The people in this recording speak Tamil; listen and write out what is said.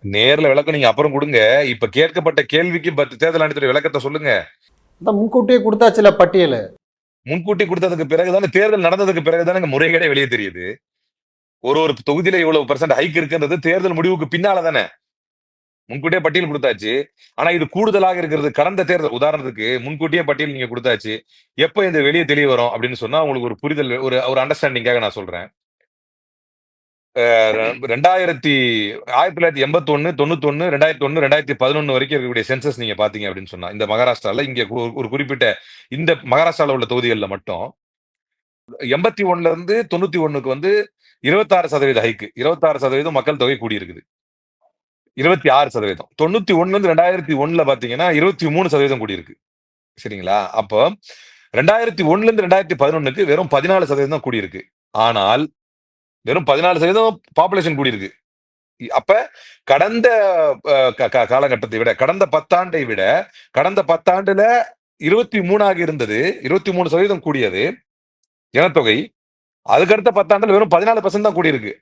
நேர்ல விளக்கம் நீங்க அப்புறம் குடுங்க. இப்ப கேட்கப்பட்ட கேள்விக்கு தேர்தல் ஆணையத்துடைய விளக்கத்த சொல்லுங்க. அதான் முன்கூட்டியே குடுத்தாச்சுல்ல பட்டியலு. முன்கூட்டி குடுத்ததுக்கு பிறகு தானே தேர்தல் நடந்ததுக்கு பிறகு தானங்க முறைகேடே வெளிய தெரியுது. ஒரு தொகுதியில இவ்வளவு பெர்சென்ட் ஹைக் இருக்குன்றது தேர்தல் முடிவுக்கு பின்னால தானே. முன்கூட்டியே பட்டியல் குடுத்தாச்சு. ஆனா இது கூடுதலாக இருக்கிறது கடந்த தேர்தல் உதாரணத்துக்கு முன்கூட்டியே பட்டியல் நீங்க குடுத்தாச்சு. எப்ப இது வெளிய தெரிய வரும் அப்படின்னு சொன்னா உங்களுக்கு ஒரு புரிதல் ஒரு ஒரு அண்டர்ஸ்டாண்டிங்காக நான் சொல்றேன். 1981, 91, 2001, 2011 வரைக்கும் இருக்கக்கூடிய சென்சஸ் நீங்க பார்த்தீங்க அப்படின்னு சொன்னா, இந்த மகாராஷ்டிரால இங்க ஒரு குறிப்பிட்ட இந்த மகாராஷ்டிரால உள்ள தொகுதிகள்ல மட்டும் 81ல இருந்து 91க்கு வந்து 26% ஹைக். 26% மக்கள் தொகை கூடியிருக்குது. 26%. 91ல இருந்து 2001ல பார்த்தீங்கன்னா 23% கூடியிருக்கு. சரிங்களா? அப்போ 2001ல இருந்து 2011க்கு வெறும் 14% தான் கூடியிருக்கு. ஆனால் வெறும் 14% பாப்புலேஷன் கூடியிருக்கு. அப்ப கடந்த காலகட்டத்தை விட கடந்த 10 ஆண்டை விட கடந்த 10 ஆண்டுல 23 ஆக இருந்தது. 23% கூடியது ஜனத்தொகை. அதுக்கு அடுத்த 10 ஆண்டுல வெறும் 14% தான் கூடியிருக்கு.